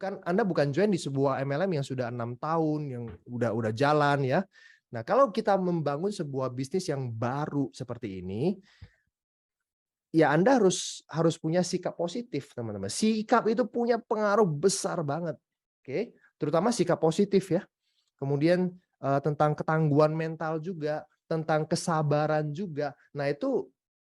Anda bukan join di sebuah MLM yang sudah 6 tahun, yang udah jalan ya. Nah, kalau kita membangun sebuah bisnis yang baru seperti ini, ya Anda harus punya sikap positif, teman-teman. Sikap itu punya pengaruh besar banget. Oke, terutama sikap positif ya. Kemudian tentang ketangguhan mental juga, tentang kesabaran juga. Nah, itu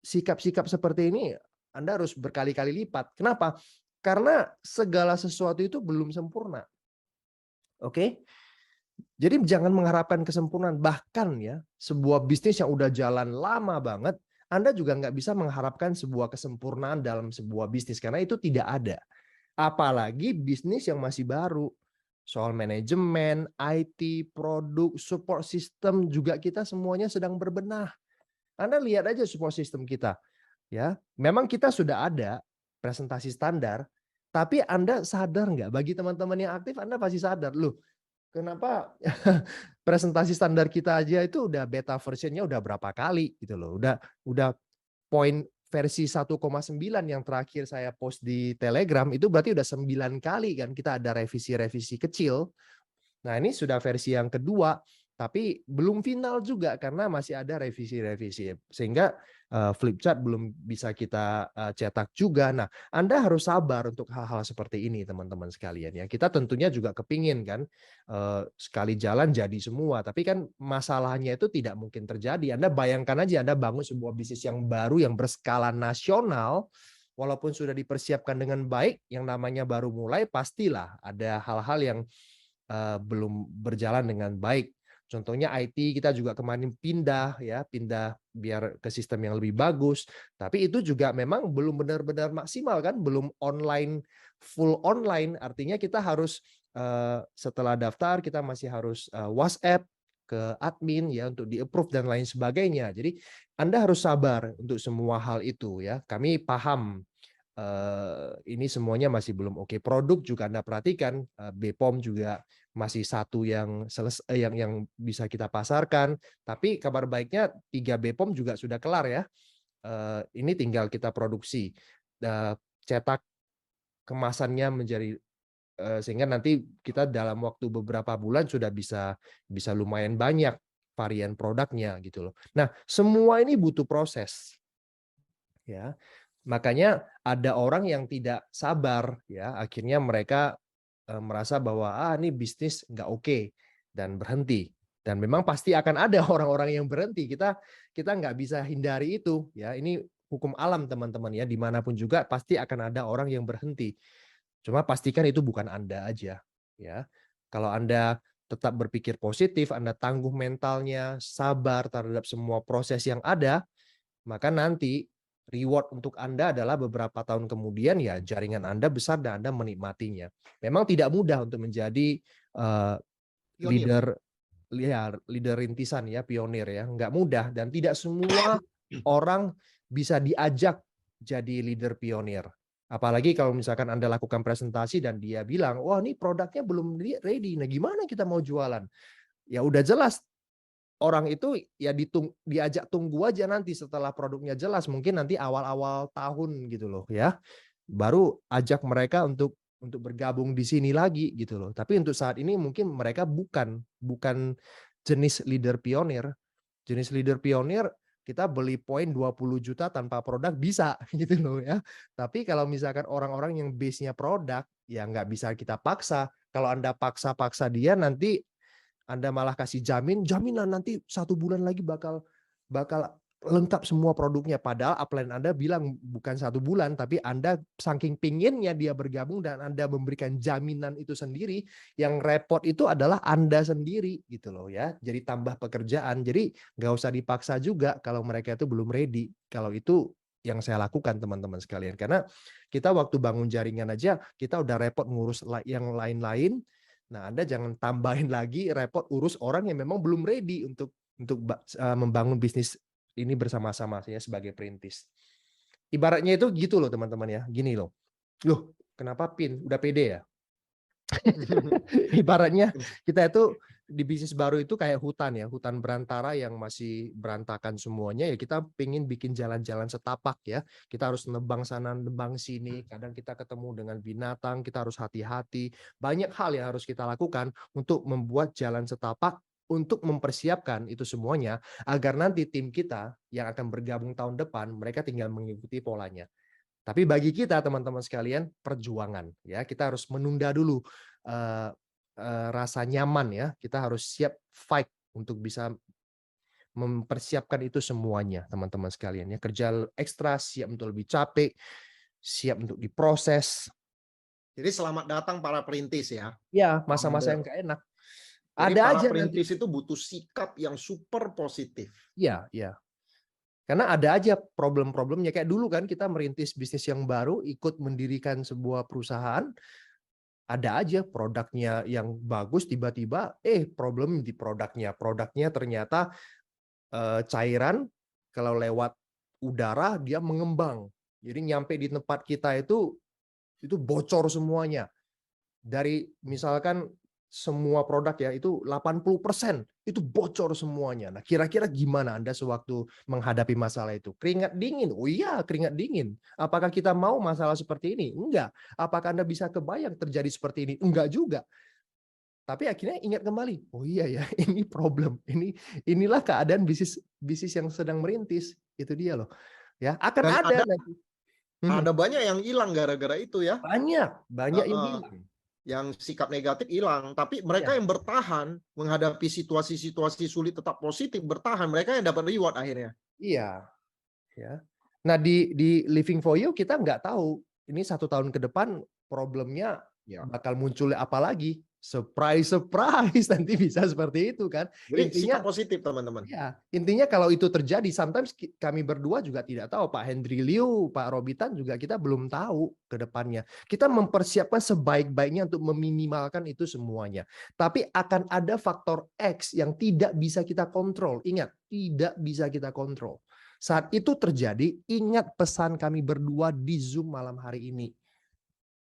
sikap-sikap seperti ini Anda harus berkali-kali lipat. Kenapa? Karena segala sesuatu itu belum sempurna. Oke? Jadi jangan mengharapkan kesempurnaan. Bahkan ya, sebuah bisnis yang udah jalan lama banget, Anda juga nggak bisa mengharapkan sebuah kesempurnaan dalam sebuah bisnis, karena itu tidak ada. Apalagi bisnis yang masih baru. Soal manajemen, IT, produk, support system juga kita semuanya sedang berbenah. Anda lihat aja support system kita. Ya, memang kita sudah ada presentasi standar, tapi Anda sadar nggak? Bagi teman-teman yang aktif, Anda pasti sadar, loh, kenapa presentasi standar kita aja itu udah beta versionnya udah berapa kali gitu loh. Udah poin versi 1,9 yang terakhir saya post di Telegram itu berarti udah 9 kali kan kita ada revisi-revisi kecil. Nah, ini sudah versi yang kedua, tapi belum final juga karena masih ada revisi-revisi. Sehingga flipchart belum bisa kita cetak juga. Nah, Anda harus sabar untuk hal-hal seperti ini, teman-teman sekalian ya. Kita tentunya juga kepingin kan sekali jalan jadi semua, tapi kan masalahnya itu tidak mungkin terjadi. Anda bayangkan aja Anda bangun sebuah bisnis yang baru yang berskala nasional, walaupun sudah dipersiapkan dengan baik, yang namanya baru mulai pastilah ada hal-hal yang belum berjalan dengan baik. Contohnya IT kita juga kemarin pindah biar ke sistem yang lebih bagus. Tapi itu juga memang belum benar-benar maksimal kan, belum online full online. Artinya kita harus setelah daftar kita masih harus WhatsApp ke admin ya untuk di-approve dan lain sebagainya. Jadi Anda harus sabar untuk semua hal itu ya. Kami paham ini semuanya masih belum oke. Produk juga Anda perhatikan, BPOM juga masih satu yang yang bisa kita pasarkan. Tapi kabar baiknya 3 BPOM juga sudah kelar ya. Ini tinggal kita produksi, cetak kemasannya menjadi sehingga nanti kita dalam waktu beberapa bulan sudah bisa lumayan banyak varian produknya gitu loh. Nah, semua ini butuh proses ya. Makanya ada orang yang tidak sabar ya, akhirnya mereka merasa bahwa ini bisnis nggak oke dan berhenti. Dan memang pasti akan ada orang-orang yang berhenti. Kita nggak bisa hindari itu ya. Ini hukum alam teman-teman ya. Dimanapun juga pasti akan ada orang yang berhenti. Cuma pastikan itu bukan Anda aja ya. Kalau Anda tetap berpikir positif, Anda tangguh mentalnya, sabar terhadap semua proses yang ada, maka nanti reward untuk Anda adalah beberapa tahun kemudian ya jaringan Anda besar dan Anda menikmatinya. Memang tidak mudah untuk menjadi leader leader rintisan ya, pionir ya, nggak mudah dan tidak semua orang bisa diajak jadi leader pionir. Apalagi kalau misalkan Anda lakukan presentasi dan dia bilang, wah ini produknya belum ready, nah gimana kita mau jualan? Ya udah jelas orang itu ya diajak tunggu aja nanti setelah produknya jelas, mungkin nanti awal-awal tahun gitu loh ya. Baru ajak mereka untuk bergabung di sini lagi gitu loh. Tapi untuk saat ini mungkin mereka bukan jenis leader pionir. Jenis leader pionir kita beli poin 20 juta tanpa produk bisa gitu loh ya. Tapi kalau misalkan orang-orang yang base-nya produk ya nggak bisa kita paksa. Kalau Anda paksa-paksa dia nanti anda malah kasih jaminan nanti 1 bulan lagi bakal lengkap semua produknya. Padahal upline Anda bilang bukan 1 bulan, tapi Anda saking pinginnya dia bergabung dan Anda memberikan jaminan itu sendiri, yang repot itu adalah Anda sendiri gitu loh ya. Jadi tambah pekerjaan. Jadi nggak usah dipaksa juga kalau mereka itu belum ready. Kalau itu yang saya lakukan teman-teman sekalian. Karena kita waktu bangun jaringan aja kita udah repot ngurus yang lain-lain. Nah, Anda jangan tambahin lagi repot urus orang yang memang belum ready untuk membangun bisnis ini bersama-sama saya sebagai perintis. Ibaratnya itu gitu loh teman-teman ya. Gini loh. Kenapa PIN? Udah pede ya? Ibaratnya kita itu di bisnis baru itu kayak hutan ya, hutan berantara yang masih berantakan semuanya ya, kita pengen bikin jalan-jalan setapak ya. Kita harus nebang sana, nebang sini, kadang kita ketemu dengan binatang, kita harus hati-hati. Banyak hal yang harus kita lakukan untuk membuat jalan setapak, untuk mempersiapkan itu semuanya agar nanti tim kita yang akan bergabung tahun depan mereka tinggal mengikuti polanya. Tapi bagi kita teman-teman sekalian, perjuangan ya, kita harus menunda dulu eh, rasa nyaman ya. Kita harus siap fight untuk bisa mempersiapkan itu semuanya, teman-teman sekalian ya. Kerja ekstra, siap untuk lebih capek, siap untuk diproses. Jadi selamat datang para perintis ya. Ya, masa-masa yang gak enak. Jadi Ada para aja nanti. perintis itu butuh sikap yang super positif. Iya, iya. Karena ada aja problem-problemnya. Kayak dulu kan kita merintis bisnis yang baru, ikut mendirikan sebuah perusahaan, ada aja produknya yang bagus, tiba-tiba problem di produknya. Produknya ternyata cairan, kalau lewat udara dia mengembang. Jadi nyampe di tempat kita itu bocor semuanya. Dari misalkan semua produk ya itu 80% itu bocor semuanya. Nah, kira-kira gimana Anda sewaktu menghadapi masalah itu? Keringat dingin. Oh iya, keringat dingin. Apakah kita mau masalah seperti ini? Enggak. Apakah Anda bisa kebayang terjadi seperti ini? Enggak juga. Tapi akhirnya ingat kembali, oh iya ya, ini problem. Inilah keadaan bisnis yang sedang merintis. Itu dia loh. Ya, akan Dan ada nanti. ada banyak yang hilang gara-gara itu ya. Banyak yang hilang. Yang sikap negatif hilang, tapi mereka Ya. yang bertahan menghadapi situasi-situasi sulit tetap positif bertahan, mereka yang dapat reward akhirnya. Iya, ya. Nah di Living for You kita nggak tahu ini 1 tahun ke depan problemnya bakal muncul apa lagi. Surprise nanti bisa seperti itu kan. Jadi Intinya sikap positif teman-teman. ya, intinya kalau itu terjadi, sometimes kami berdua juga tidak tahu, Pak Hendry Liu, Pak Robitan juga kita belum tahu ke depannya. Kita mempersiapkan sebaik-baiknya untuk meminimalkan itu semuanya. Tapi akan ada faktor X yang tidak bisa kita kontrol. Ingat, tidak bisa kita kontrol. Saat itu terjadi, ingat pesan kami berdua di Zoom malam hari ini.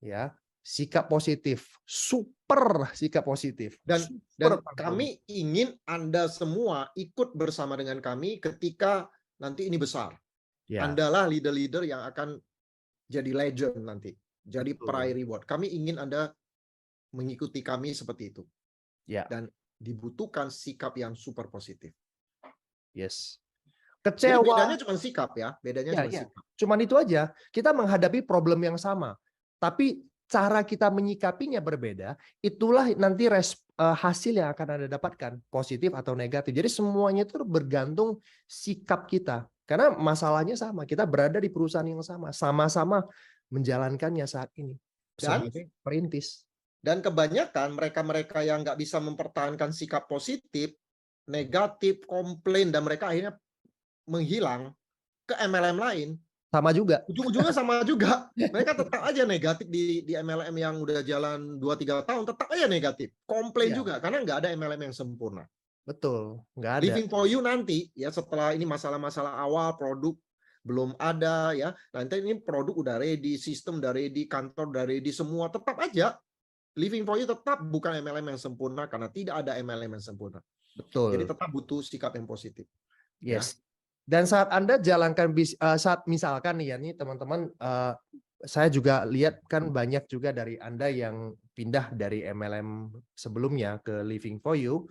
Ya, sikap positif, super sikap positif. Dan super kami ingin Anda semua ikut bersama dengan kami ketika nanti ini besar. ya. Andalah leader-leader yang akan jadi legend nanti, jadi peraih reward. Kami ingin Anda mengikuti kami seperti itu. Ya. Dan dibutuhkan sikap yang super positif. Yes. Jadi Kecewa. bedanya cuma sikap ya, bedanya cuma sikap. Cuman itu aja. Kita menghadapi problem yang sama, tapi cara kita menyikapinya berbeda. Itulah nanti hasil yang akan Anda dapatkan, positif atau negatif. Jadi semuanya itu bergantung sikap kita. Karena masalahnya sama, kita berada di perusahaan yang sama, sama-sama menjalankannya saat ini sebagai perintis. Dan kebanyakan mereka-mereka yang nggak bisa mempertahankan sikap positif, negatif, komplain, dan mereka akhirnya menghilang ke MLM lain. Sama juga. Ujung-ujungnya sama juga. Mereka tetap aja negatif di MLM yang udah jalan 2-3 tahun, tetap aja negatif. Komplain juga, karena nggak ada MLM yang sempurna. Betul, nggak ada. Living for You nanti, ya setelah ini masalah-masalah awal, produk belum ada, ya nanti ini produk udah ready, sistem udah ready, kantor udah ready, semua tetap aja. Living for You tetap bukan MLM yang sempurna karena tidak ada MLM yang sempurna. Betul. Jadi tetap butuh sikap yang positif. Yes. Ya. Dan saat Anda jalankan saat misalkan nih ya nih teman-teman, saya juga lihat kan banyak juga dari Anda yang pindah dari MLM sebelumnya ke Living for You.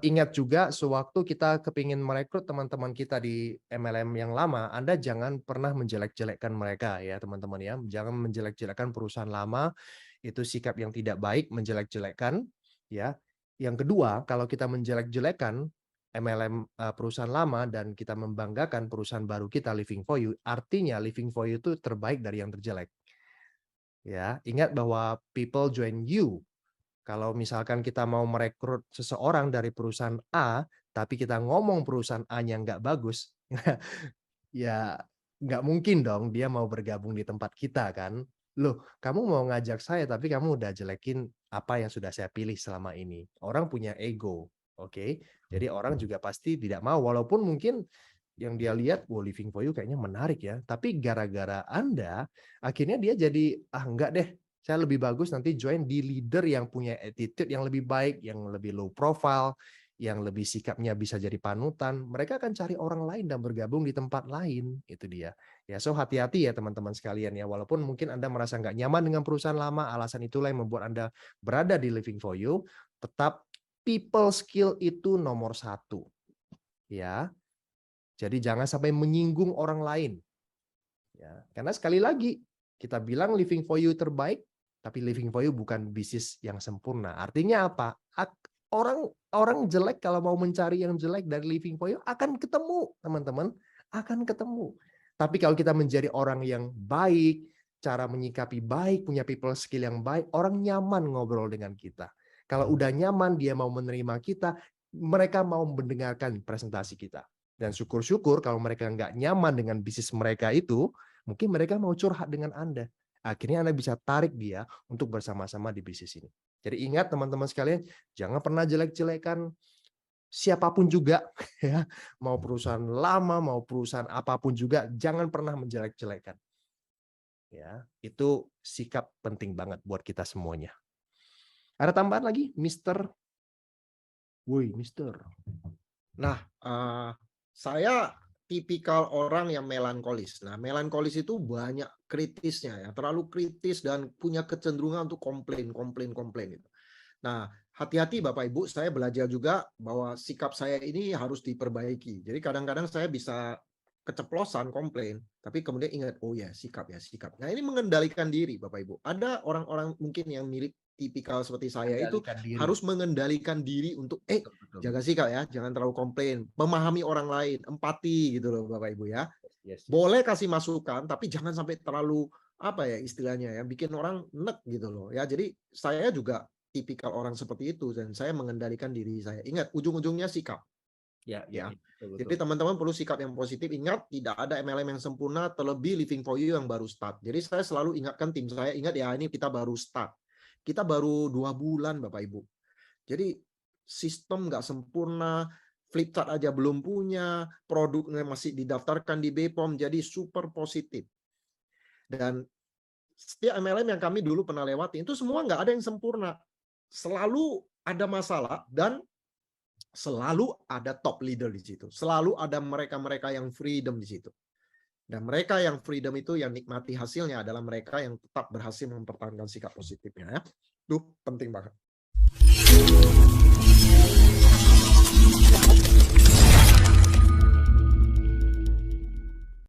Ingat juga sewaktu kita kepingin merekrut teman-teman kita di MLM yang lama, Anda jangan pernah menjelek-jelekkan mereka ya teman-teman ya. Jangan menjelek-jelekkan perusahaan lama. Itu sikap yang tidak baik, menjelek-jelekkan ya. Yang kedua, kalau kita menjelek-jelekkan MLM perusahaan lama dan kita membanggakan perusahaan baru kita Living for You, artinya Living for You itu terbaik dari yang terjelek. Ya, ingat bahwa people join you. Kalau misalkan kita mau merekrut seseorang dari perusahaan A, tapi kita ngomong perusahaan A-nya nggak bagus, ya nggak mungkin dong dia mau bergabung di tempat kita kan. Loh, kamu mau ngajak saya tapi kamu udah jelekin apa yang sudah saya pilih selama ini. Orang punya ego, oke? Jadi orang juga pasti tidak mau, walaupun mungkin yang dia lihat, wow, Living for You kayaknya menarik ya. Tapi gara-gara Anda, akhirnya dia jadi, enggak deh, Saya lebih bagus nanti join di leader yang punya attitude yang lebih baik, yang lebih low profile, yang lebih sikapnya bisa jadi panutan. Mereka akan cari orang lain dan bergabung di tempat lain. Itu dia. Ya, so hati-hati ya teman-teman sekalian ya. Walaupun mungkin Anda merasa nggak nyaman dengan perusahaan lama, alasan itulah yang membuat Anda berada di Living for You. Tetap people skill itu nomor 1. Ya, jadi jangan sampai menyinggung orang lain. Ya, karena sekali lagi kita bilang Living for You terbaik, tapi Living for You bukan bisnis yang sempurna. Artinya apa? Orang jelek kalau mau mencari yang jelek dari Living for You akan ketemu, teman-teman, akan ketemu. Tapi kalau kita menjadi orang yang baik, cara menyikapi baik, punya people skill yang baik, orang nyaman ngobrol dengan kita. Kalau udah nyaman, dia mau menerima kita, mereka mau mendengarkan presentasi kita. Dan syukur-syukur kalau mereka nggak nyaman dengan bisnis mereka itu, mungkin mereka mau curhat dengan Anda. Akhirnya Anda bisa tarik dia untuk bersama-sama di bisnis ini. Jadi ingat teman-teman sekalian, jangan pernah jelek-jelekan siapapun juga, ya, mau perusahaan lama, mau perusahaan apapun juga, jangan pernah menjelek-jelekan. Ya, itu sikap penting banget buat kita semuanya. Ada tambahan lagi, Mister? Woi, Mister. Nah, saya tipikal orang yang melankolis. Nah, melankolis itu banyak kritisnya ya, terlalu kritis dan punya kecenderungan untuk komplain gitu. Nah, hati-hati Bapak Ibu, saya belajar juga bahwa sikap saya ini harus diperbaiki. Jadi kadang-kadang saya bisa keceplosan komplain, tapi kemudian ingat, oh ya sikap. Nah, ini mengendalikan diri Bapak Ibu. Ada orang-orang mungkin yang mirip tipikal seperti saya itu harus mengendalikan diri untuk jaga sikap ya, jangan terlalu komplain, memahami orang lain, empati gitu loh Bapak Ibu ya. Boleh kasih masukan, tapi jangan sampai terlalu apa ya istilahnya ya, bikin orang nek gitu loh ya. Jadi saya juga tipikal orang seperti itu dan saya mengendalikan diri saya. Ingat ujung-ujungnya sikap. Ya. Jadi teman-teman perlu sikap yang positif. Ingat tidak ada MLM yang sempurna, terlebih Living for You yang baru start. Jadi saya selalu ingatkan tim saya, ingat ya ini kita baru start. Kita baru 2 bulan Bapak Ibu. Jadi sistem nggak sempurna, Flipchart aja belum punya, produknya masih didaftarkan di BPOM, jadi super positif. Dan setiap MLM yang kami dulu pernah lewati, itu semua nggak ada yang sempurna. Selalu ada masalah dan selalu ada top leader di situ. Selalu ada mereka-mereka yang freedom di situ. Dan mereka yang freedom itu yang nikmati hasilnya adalah mereka yang tetap berhasil mempertahankan sikap positifnya ya. Itu penting banget.